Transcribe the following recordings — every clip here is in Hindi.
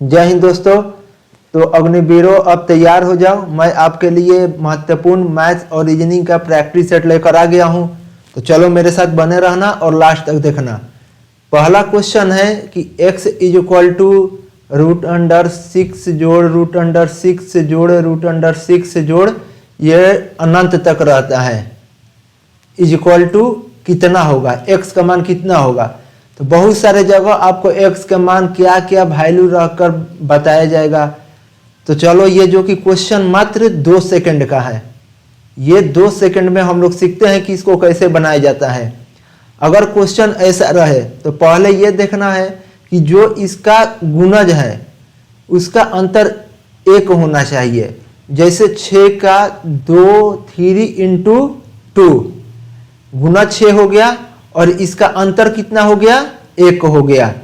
जय हिंद दोस्तों। तो अग्निवीरों अब तैयार हो जाओ, मैं आपके लिए महत्वपूर्ण मैथ्स और रीजनिंग का प्रैक्टिस सेट लेकर आ गया हूं। तो चलो मेरे साथ बने रहना और लास्ट तक देखना। पहला क्वेश्चन है कि x is equal to root under 6 जोड़ रूट अंडर 6 जोड़ रूट अंडर 6 जोड़ ये अनंत तक रहता है, इज इक्वल टू कितना होगा, x का मान कितना होगा। तो बहुत सारे जगह आपको x का मान क्या क्या वैल्यू रखकर बताया जाएगा। तो चलो ये जो कि क्वेश्चन मात्र 2 सेकंड का है, ये 2 सेकंड में हम लोग सीखते हैं कि इसको कैसे बनाया जाता है। अगर क्वेश्चन ऐसा रहे तो पहले ये देखना है कि जो इसका गुणज है उसका अंतर 1 होना चाहिए। जैसे 6 का 2 3 इंटू 2 गुना 6 हो गया और इसका अंतर कितना हो गया, 1 हो गया,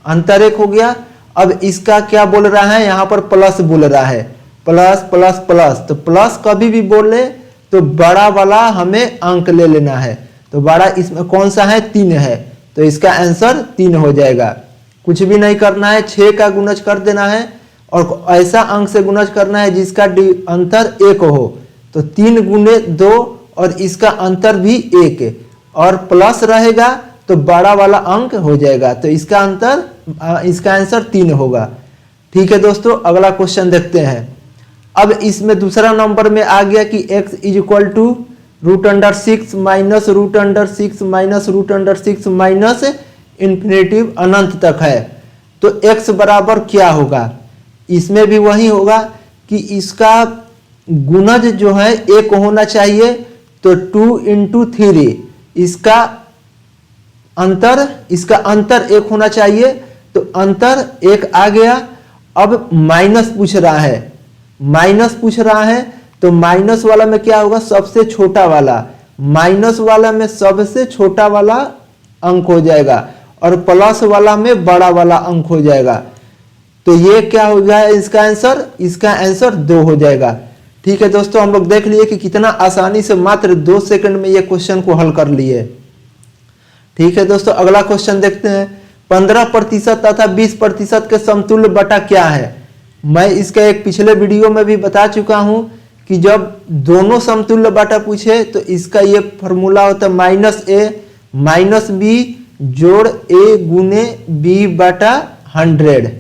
अंतर 1 हो गया। अब इसका क्या बोल रहा है, यहाँ पर प्लस बोल रहा है, प्लस प्लस प्लस। तो प्लस कभी भी बोले तो बड़ा वाला हमें अंक ले लेना है। तो बड़ा इसमें कौन सा है, 3 है, तो इसका आंसर 3 हो जाएगा। कुछ भी नहीं करना है, 6 का गुणज कर देना है और ऐसा अंक से गुणज करना है जिसका अंतर 1 हो। तो 3 गुणे 2 और इसका अंतर भी 1 और प्लस रहेगा तो बड़ा वाला अंक हो जाएगा। तो इसका आंसर 3 होगा। ठीक है दोस्तों, अगला क्वेश्चन देखते हैं। अब इसमें दूसरा नंबर में आ गया कि x is equal to root under 6 minus root under 6 minus root under 6 minus infinitive अनंत तक है। तो x बराबर क्या होगा, इसमें भी वही होगा कि इसका गुणज जो है 1 होना चाहिए। तो 2 इंटू 3 इसका अंतर 1 होना चाहिए। तो अंतर 1 आ गया। अब माइनस पूछ रहा है, तो माइनस वाला में क्या होगा, सबसे छोटा वाला, माइनस वाला में सबसे छोटा वाला अंक हो जाएगा और प्लस वाला में बड़ा वाला अंक हो जाएगा। तो ये क्या हो गया इसका आंसर 2 हो जाएगा। ठीक है दोस्तों, हम लोग देख लिए कि कितना आसानी से मात्र 2 सेकंड में ये क्वेश्चन को हल कर लिए। ठीक है दोस्तों, अगला क्वेश्चन देखते हैं। 15% तथा 20% के समतुल्य बटा क्या है। मैं इसका एक पिछले वीडियो में भी बता चुका हूं कि जब दोनों समतुल्य बटा पूछे तो इसका ये फॉर्मूला होता है -a माइनस बी जोड़ a गुने b बटा 100।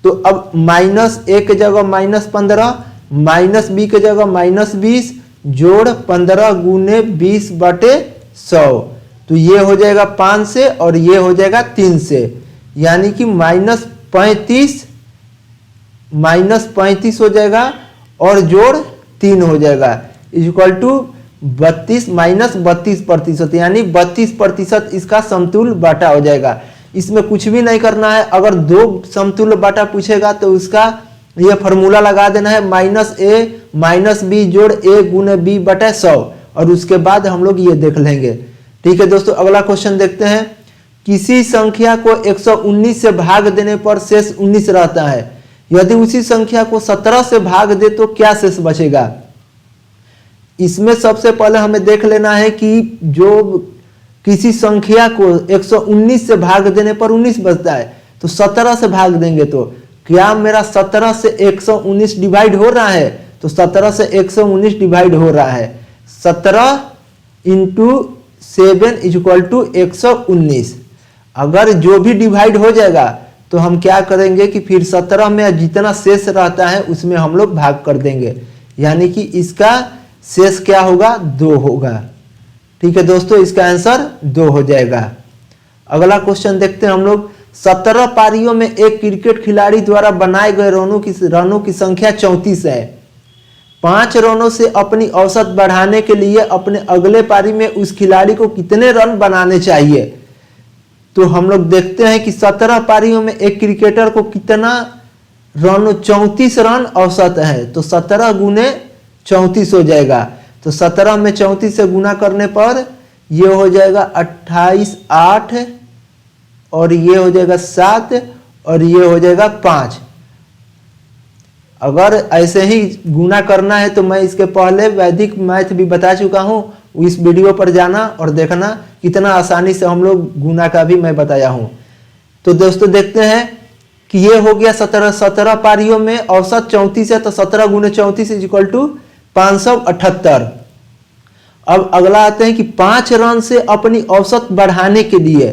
तो अब -a के जगह -15 माइनस बी के जगह -20 जोड़ 15 गुने 20 बटे 100। तो ये हो जाएगा 5 से और ये हो जाएगा 3 से, यानी कि -35 हो जाएगा और जोड़ 3 हो जाएगा इक्वल टू 32 माइनस 32%, यानी 32% इसका समतुल्य बाटा हो जाएगा। इसमें कुछ भी नहीं करना है। अगर 2 समतुल्य बाटा पूछेगा तो उसका ये फॉर्मूला लगा देना है -a माइनस बी जोड़ a गुने b बटा 100 और उसके बाद हम लोग ये देख लेंगे। ठीक है दोस्तों, अगला क्वेश्चन देखते हैं। किसी संख्या को 119 से भाग देने पर शेष 19 रहता है। यदि उसी संख्या को 17 से भाग दे तो क्या शेष बचेगा। इसमें सबसे पहले हमें देख लेना है कि जो किसी संख्या को 119 से भाग देने पर 19 बचता है, तो 17 से भाग देंगे तो क्या मेरा 17 से 119 डिवाइड हो रहा है। तो 17 से 119 डिवाइड हो रहा है। 17 इंटू 7 इज इक्वल टू 119। अगर जो भी डिवाइड हो जाएगा तो हम क्या करेंगे कि फिर 17 में जितना शेष रहता है उसमें हम लोग भाग कर देंगे, यानी कि इसका शेष क्या होगा, 2 होगा। ठीक है दोस्तों, इसका आंसर 2 हो जाएगा। अगला क्वेश्चन देखते हैं हम लोग। 17 पारियों में एक क्रिकेट खिलाड़ी द्वारा बनाए गए रनों की संख्या 34 है। 5 रनों से अपनी औसत बढ़ाने के लिए अपने अगले पारी में उस खिलाड़ी को कितने रन बनाने चाहिए। तो हम लोग देखते हैं कि 17 पारियों में एक क्रिकेटर को कितना रन, 34 रन औसत है। तो 17 गुने 34 हो जाएगा। तो 17 में 34 से गुना करने पर ये हो जाएगा 28 8 और ये हो जाएगा 7 और ये हो जाएगा 5। अगर ऐसे ही गुना करना है तो मैं इसके पहले वैदिक मैथ भी बता चुका हूं, इस वीडियो पर जाना और देखना कितना आसानी से हम लोग गुना का भी मैं बताया हूं। तो दोस्तों देखते हैं कि ये हो गया 17 पारियों में औसत 34 है, तो 17 गुने 34 इज इक्वल टू 578। अब अगला आते हैं कि 5 रन से अपनी औसत बढ़ाने के लिए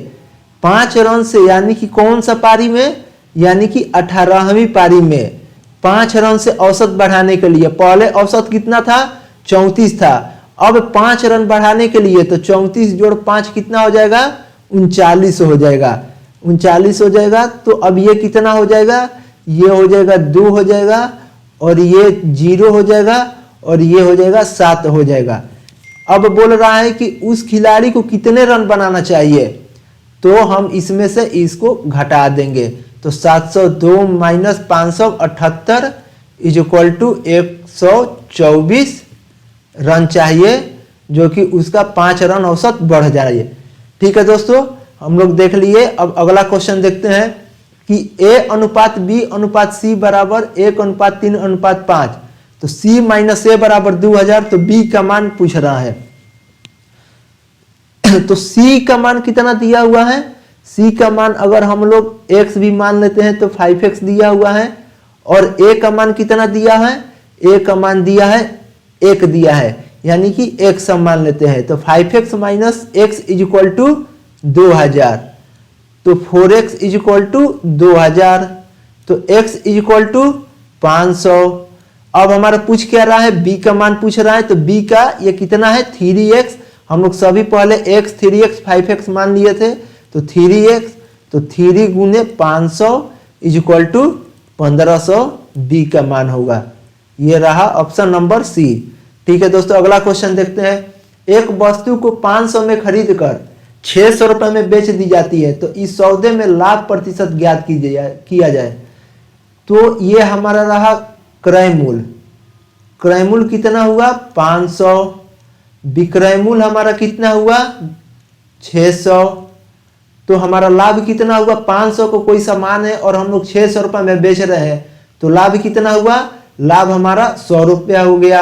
5 रन से, यानी कि कौन सा पारी में, यानी कि 18वीं पारी में 5 रन से औसत बढ़ाने के लिए, पहले औसत कितना था 34 था, अब 5 रन बढ़ाने के लिए तो 34 जोड़ 5 कितना हो जाएगा 39 हो जाएगा, 39 हो जाएगा। तो अब ये कितना हो जाएगा, ये हो जाएगा 2 हो जाएगा, और ये 0 हो जाएगा, और ये हो जाएगा 7 हो जाएगा। अब बोल रहा है कि उस खिलाड़ी को कितने रन बनाना चाहिए, तो हम इसमें से इसको घटा देंगे, तो 702 minus 578 is equal to 124 run चाहिए, जो कि उसका 5 रन औसत बढ़ जाए। ठीक है दोस्तों, हम लोग देख लिए। अब अगला क्वेश्चन देखते हैं कि A अनुपात B अनुपात C बराबर 1:3:5, तो C माइनस A बराबर 2000, तो B का मान पूछ रहा है। तो C का मान कितना दिया हुआ है, C का मान अगर हम लोग x भी मान लेते हैं तो 5x दिया हुआ है, और A का मान कितना दिया है, A का मान दिया है 1 दिया है, यानी कि x हम मान लेते हैं, तो 5x minus x is equal to 2000, तो 4x इज इक्वल टू 2000, तो x इज इक्वल टू 500। अब हमारा पूछ क्या रहा है, b का मान पूछ रहा है, तो b का ये कितना है 3x, हम लोग सभी पहले x 3x 5x मान लिए थे, तो 3x, तो 3 गुने 500 इज इक्वल टू 1500 b का मान होगा। ये रहा ऑप्शन नंबर सी। ठीक है दोस्तों, अगला क्वेश्चन देखते हैं। एक वस्तु को 500 में खरीद कर 600 रुपए में बेच दी जाती है, तो इस सौदे में लाभ प्रतिशत ज्ञात किया जाए। तो ये हमारा रहा क्रय मूल्य, क्रय मूल्य कितना हुआ 500, विक्रय मूल्य हमारा कितना हुआ 600, तो हमारा लाभ कितना हुआ 500 को कोई सामान है और हम लोग 600 रुपए में बेच रहे हैं, तो लाभ कितना हुआ, लाभ हमारा 100 रुपया हो गया।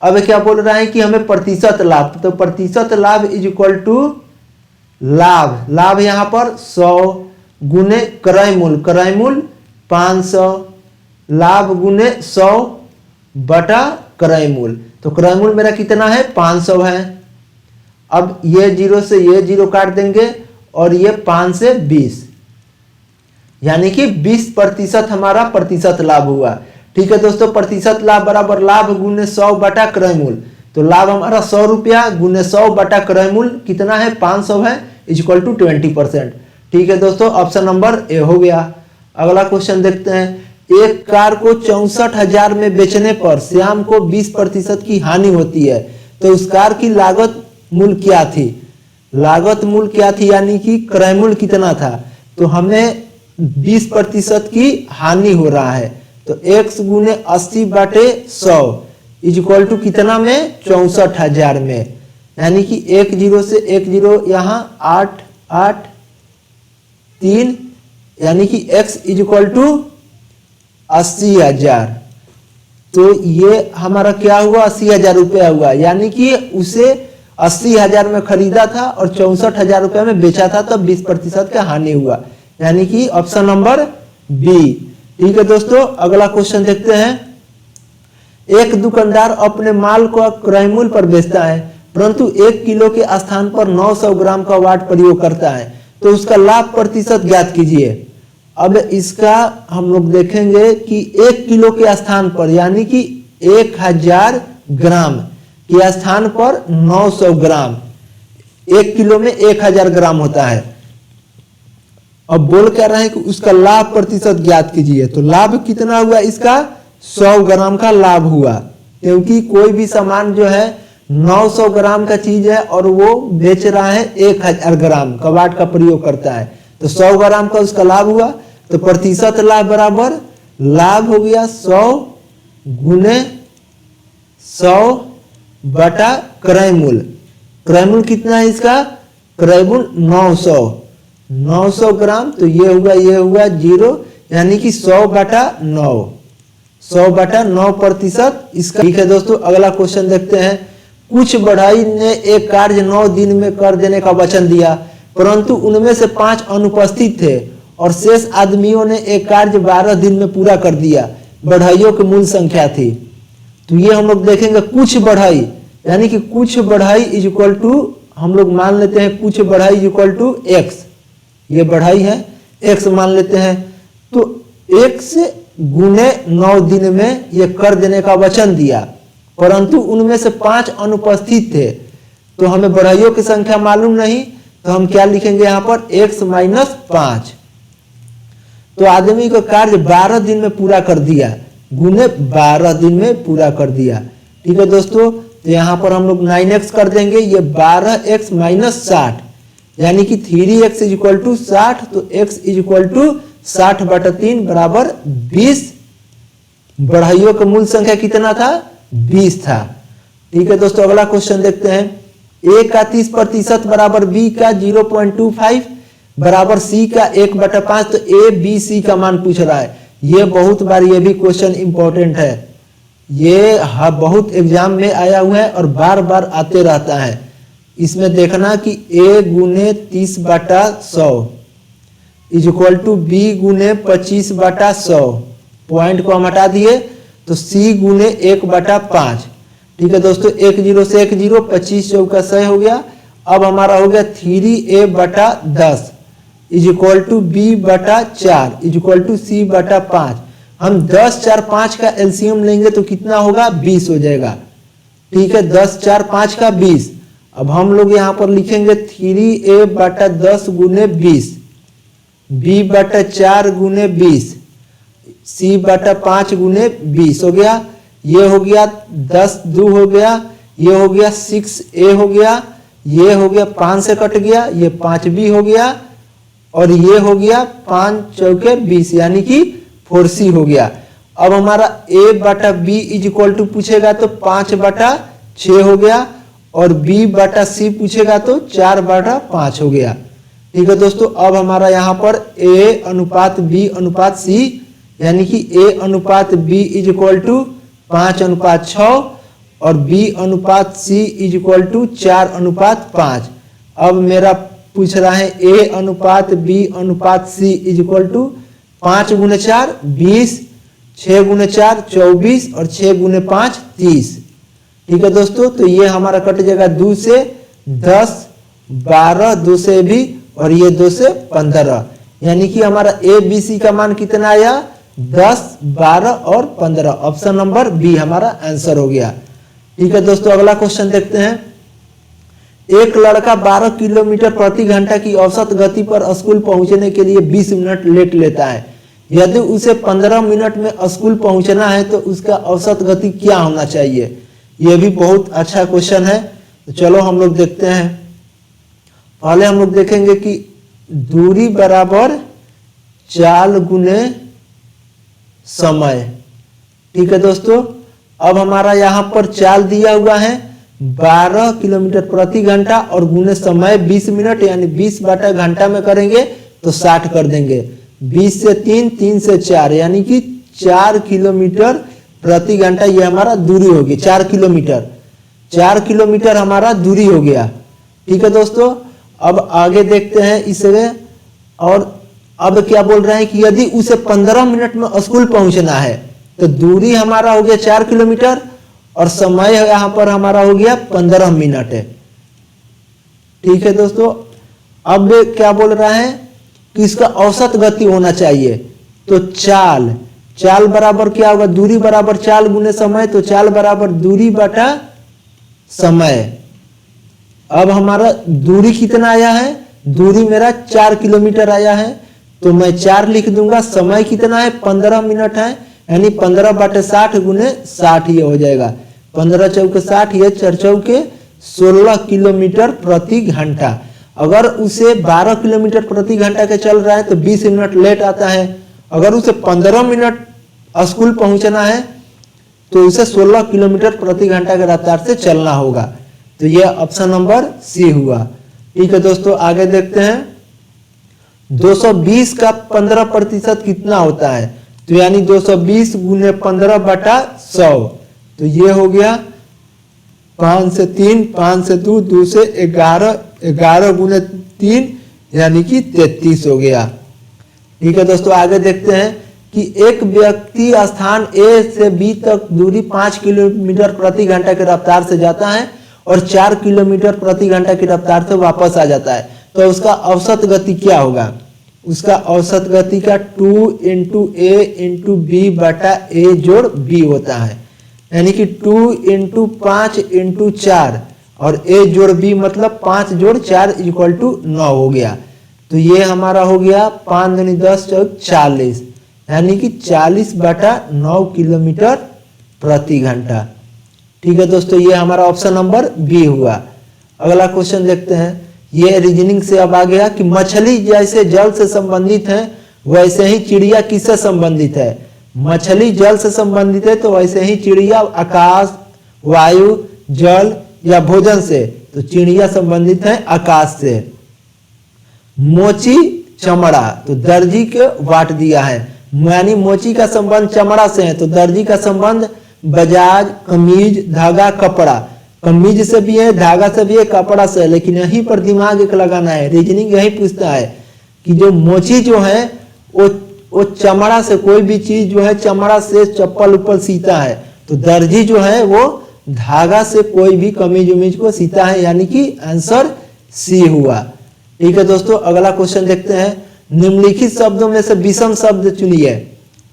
अब क्या बोल रहा है कि हमें प्रतिशत लाभ, तो प्रतिशत लाभ इज इक्वल टू लाभ, लाभ यहां पर 100 गुने क्रय मूल्य, क्रय मूल्य 500, लाभ गुने 100 बटा क्रय मूल्य, तो क्रय मूल्य मेरा कितना है 500 है। अब ये 0 से ये 0 काट देंगे, और ये 5 से 20, यानी कि 20% हमारा प्रतिशत लाभ हुआ। ठीक है दोस्तों, प्रतिशत लाभ बराबर लाभ गुने 100 बटा क्रय मूल्य, तो लाभ हमारा 100 रुपया गुने 100 बटा क्रय मूल्य कितना है 500 है, इज इक्वल टू 20%। ठीक है दोस्तों, ऑप्शन नंबर ए हो गया। अगला क्वेश्चन देखते हैं। एक कार को 64,000 में बेचने पर श्याम को 20% की हानि होती है, तो उस कार की लागत मूल्य क्या थी, लागत मूल्य क्या थी, यानी कि क्रय मूल्य कितना था, तो हमें 20% की हानि हो रहा है, तो x गुने 80 बटे 100 इज इक्वल टू कितना में 64,000 में, यानी कि 1 0 से 1 0 यहाँ 8 8 3, यानी कि x इज इक्वल टू 80,000, तो ये हमारा क्या हुआ 80,000 रुपया हुआ, यानी कि उसे 80,000 में खरीदा था और 64,000 रुपये में बेचा था, तब 20% का हानि हुआ, यानी कि ऑप्शन नंबर बी। ठीक है दोस्तों, अगला क्वेश्चन देखते हैं। एक दुकानदार अपने माल को क्रय मूल्य पर बेचता है, परंतु 1 किलो के स्थान पर 900 ग्राम का वाट प्रयोग करता है, तो उसका लाभ प्रतिशत ज्ञात कीजिए। अब इसका हम लोग देखेंगे कि 1 किलो के स्थान पर, यानी कि 1000 ग्राम के स्थान पर 900 ग्राम, 1 किलो में 1000 ग्राम होता है। अब बोल क्या रहे हैं कि उसका लाभ प्रतिशत ज्ञात कीजिए, तो लाभ कितना हुआ इसका 100 ग्राम का लाभ हुआ, क्योंकि कोई भी सामान जो है 900 ग्राम का चीज है और वो बेच रहा है 1000 ग्राम का वाट का प्रयोग करता है, तो 100 ग्राम का उसका लाभ हुआ, तो प्रतिशत लाभ बराबर लाभ हो गया 100 गुने 100 बटा क्रय मूल्य, क्रय मूल्य कितना है इसका, क्रय मूल्य 900 ग्राम, तो ये हुआ 0, यानी कि 100 बटा 9, 100 बटा 9% इसका। ठीक है दोस्तों, अगला क्वेश्चन देखते हैं। कुछ बढ़ई ने एक कार्य 9 दिन में कर देने का वचन दिया, परंतु उनमें से 5 अनुपस्थित थे और शेष आदमियों ने एक कार्य 12 दिन में पूरा कर दिया। बढ़ाइयों की मूल संख्या थी। तो ये हम लोग देखेंगे कुछ बढ़ाई, यानी कि कुछ बढ़ाई इज इक्वल टू, हम लोग मान लेते हैं कुछ बढ़ाई इज इक्वल टू एक्स। ये बढ़ाई है, एक्स मान लेते हैं। तो एक्स गुने 9 दिन में ये कर देने का वचन दिया, परंतु उनमें से 5 अनुपस्थित थे। तो हमें बढ़ाइयों की संख्या मालूम नहीं, तो हम क्या लिखेंगे यहाँ पर x माइनस 5। तो आदमी को कार्य 12 दिन में पूरा कर दिया, गुने 12 दिन में पूरा कर दिया। ठीक है दोस्तों, तो यहाँ पर हम लोग 9x कर देंगे, ये 12x माइनस 60, यानी कि 3x इज इक्वल टू 60। तो x इज इक्वल टू 60/3 बराबर 20। बढ़ाइयों का मूल संख्या कितना था? 20 था। ठीक है दोस्तों, अगला क्वेश्चन देखते हैं। a का 30% बराबर b का 0.25 बराबर c का 1/5। तो a b c का मान पूछ रहा है। ये बहुत बार ये भी क्वेश्चन इंपॉर्टेंट है, ये बहुत एग्जाम में आया हुआ है और बार बार आते रहता है। इसमें देखना कि a गुने 30/100 इज इक्वल टू बी गुने 25/100। पॉइंट को हम हटा दिए तो c गुने 1/5। ठीक है दोस्तों, 1 0 से 1 0, 25 चौका 100 हो गया। अब हमारा हो गया 3a/10 is equal to b/4 is equal to c/5। हम 10 4 5 का एलसीएम लेंगे तो कितना होगा? 20 हो जाएगा। ठीक है, 10 4 5 का 20। अब हम लोग यहाँ पर लिखेंगे 3a/10 गुने 20, b/4 गुने 20, c/5 गुने 20 हो गया। ये हो गया 10 2 हो गया, ये हो गया 6a हो गया, ये हो गया 5 से कट गया, ये 5b हो गया, और ये हो गया 5 चौके 20 यानी कि 4c हो गया। अब हमारा a/b इज इक्वल टू पूछेगा तो 5/6 हो गया, और b/c पूछेगा तो 4/5 हो गया। ठीक है दोस्तों, अब हमारा यहाँ पर a अनुपात b अनुपात c, यानी कि a अनुपात b इज इक्वल टू 5/6 और b अनुपात c इज इक्वल टू 4/5। अब मेरा पूछ रहा है a अनुपात b अनुपात c इज इक्वल टू 5 गुने 4 20, 6 गुने 4 24 और 6 गुने 5 30। ठीक है दोस्तों, तो ये हमारा कट जाएगा 2 से 10, 12, 2 से भी, और ये 2 से 15, यानी कि हमारा a b c का मान कितना आया? 10, 12 और 15। ऑप्शन नंबर बी हमारा आंसर हो गया। ठीक है दोस्तों, अगला क्वेश्चन देखते हैं। एक लड़का 12 किलोमीटर प्रति घंटा की औसत गति पर स्कूल पहुंचने के लिए 20 मिनट लेट लेता है। यदि उसे 15 मिनट में स्कूल पहुंचना है तो उसका औसत गति क्या होना चाहिए? यह भी बहुत अच्छा क्वेश्चन है। तो चलो हम लोग देखते हैं। पहले हम लोग देखेंगे कि दूरी बराबर चाल गुने समय। ठीक है दोस्तों, अब हमारा यहाँ पर चाल दिया हुआ है 12 किलोमीटर प्रति घंटा और गुने समय 20 मिनट, यानी 20/घंटा में करेंगे तो 60 कर देंगे। 20 से 3, 3 से 4, यानी कि 4 किलोमीटर प्रति घंटा ये हमारा दूरी होगी। 4 किलोमीटर, 4 किलोमीटर हमारा दूरी हो गया। ठीक है दोस्तों, अब आगे देखते हैं इसे। और अब क्या बोल रहे हैं कि यदि उसे 15 मिनट में स्कूल पहुंचना है तो दूरी हमारा हो गया 4 किलोमीटर और समय यहां पर हमारा हो गया 15 मिनट है। ठीक है दोस्तों, अब क्या बोल रहा है कि इसका औसत गति होना चाहिए। तो चाल बराबर क्या होगा? दूरी बराबर चाल गुने समय, तो चाल बराबर दूरी बटा समय। अब हमारा दूरी कितना आया है? दूरी मेरा 4 किलोमीटर आया है, तो मैं 4 लिख दूंगा। समय कितना है? 15 मिनट है, यानी 15/60 गुने 60 ये हो जाएगा। 15 चौके 60, ये 4 चौके 16 किलोमीटर प्रति घंटा। अगर उसे 12 किलोमीटर प्रति घंटा के चल रहा है तो 20 मिनट लेट आता है। अगर उसे 15 मिनट स्कूल पहुंचना है तो उसे 16 किलोमीटर प्रति घंटा के रफ्तार से चलना होगा। तो यह ऑप्शन नंबर सी हुआ। ठीक है दोस्तों, आगे देखते हैं। 220 का 15% कितना होता है? तो यानी 220 गुने 15/100, तो ये हो गया 5 से 3, 5 से 2, 2 से 11, 11 गुने 3 यानी कि 33 हो गया। ठीक है दोस्तों, आगे देखते हैं कि एक व्यक्ति स्थान ए से बी तक दूरी 5 किलोमीटर प्रति घंटा की रफ्तार से जाता है और 4 किलोमीटर प्रति घंटा की रफ्तार से वापस आ जाता है, तो उसका औसत गति क्या होगा? उसका औसत गति का 2 × a × b बटा a जोड़ b होता है, यानी कि 2 × 5 × 4 और a जोड़ b मतलब 5 जोड़ 4 = 9 हो गया। तो ये हमारा हो गया 5 × 10 = 40, यानी कि 40/9 किलोमीटर प्रति घंटा। ठीक है दोस्तों, ये हमारा ऑप्शन नंबर बी हुआ। अगला क्वेश्चन देखते हैं। ये रीजनिंग से अब आ गया कि मछली जैसे जल से संबंधित है वैसे ही चिड़िया किससे संबंधित है? मछली जल से संबंधित है तो वैसे ही चिड़िया आकाश, वायु, जल या भोजन से, तो चिड़िया संबंधित है आकाश से। मोची चमड़ा, तो दर्जी के वाट दिया है, यानी मोची का संबंध चमड़ा से है, तो दर्जी का संबंध बजाज, कमीज, धागा, कपड़ा। कमीज से भी है, धागा से भी है, कपड़ा से है, लेकिन यहीं पर दिमाग एक लगाना है। रीजनिंग यही पूछता है कि जो मोची जो है वो चमड़ा से, कोई भी चीज जो है चमड़ा से चप्पल उप्पल सीता है, तो दर्जी जो है वो धागा से कोई भी कमीज उमीज को सीता है, यानी कि आंसर सी हुआ। ठीक है दोस्तों, अगला क्वेश्चन देखते हैं। निम्नलिखित शब्दों में से विषम शब्द चुनिए।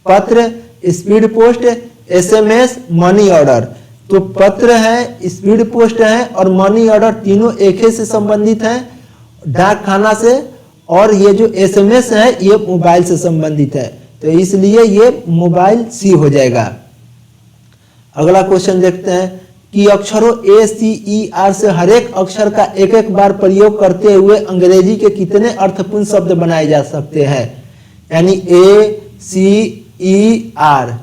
पत्र, speed post, SMS, money order. तो पत्र है, स्पीड पोस्ट है और मनी ऑर्डर तीनों एक ही से संबंधित हैं, डाक खाना से, और ये जो SMS है ये मोबाइल से संबंधित है, तो इसलिए ये मोबाइल सी हो जाएगा। अगला क्वेश्चन देखते हैं कि अक्षरों ACER से हर एक अक्षर का एक एक बार प्रयोग करते हुए अंग्रेजी के कितने अर्थपूर्ण शब्द बनाए जा सकते हैं? यानी ACER।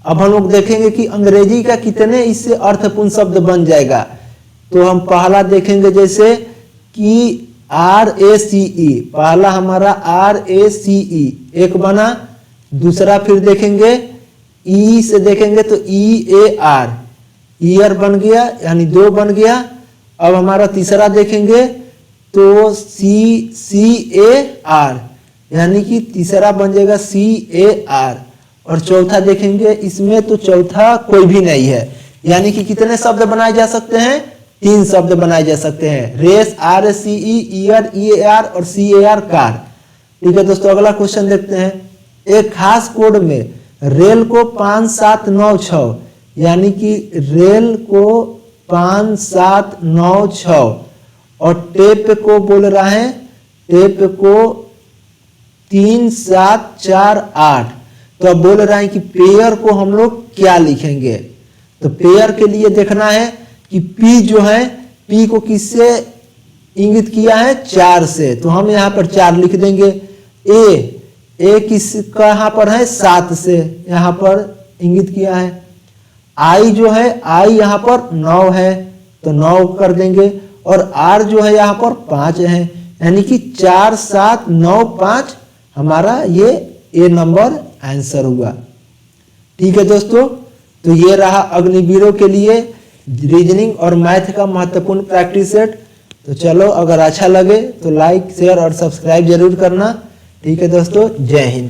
अब हम लोग देखेंगे कि अंग्रेजी का कितने इससे अर्थपूर्ण शब्द बन जाएगा। तो हम पहला देखेंगे जैसे कि RACE, पहला हमारा RACE एक बना। दूसरा फिर देखेंगे ई से देखेंगे तो EAR, ईयर बन गया, यानी 2 बन गया। अब हमारा तीसरा देखेंगे तो CAR, यानी कि तीसरा बन जाएगा CAR। और चौथा देखेंगे इसमें तो चौथा कोई भी नहीं है, यानी कि कितने शब्द बनाए जा सकते हैं? 3 शब्द बनाए जा सकते हैं, रेस RACE, ईयर EAR और CAR कार। ठीक है दोस्तों, अगला क्वेश्चन देखते हैं। एक खास कोड में रेल को 5796, यानी कि रेल को 5796 और टेप को बोल रहा है, टेप को 3748। तो अब बोल रहा है कि पेयर को हम लोग क्या लिखेंगे? तो पेयर के लिए देखना है कि P जो है, P को किससे इंगित किया है? 4 से, तो हम यहाँ पर 4 लिख देंगे। A किसका यहाँ पर है? 7 से यहाँ पर इंगित किया है। I जो है, I यहाँ पर 9 है, तो 9 कर देंगे। और R जो है यहाँ पर 5 है, यानी कि 4 7 9 5 हमारा ये A नंबर आंसर हुआ। ठीक है दोस्तों, तो ये रहा अग्निवीरों के लिए रीजनिंग और मैथ का महत्वपूर्ण प्रैक्टिस सेट। तो चलो, अगर अच्छा लगे तो लाइक, शेयर और सब्सक्राइब जरूर करना। ठीक है दोस्तों, जय हिंद।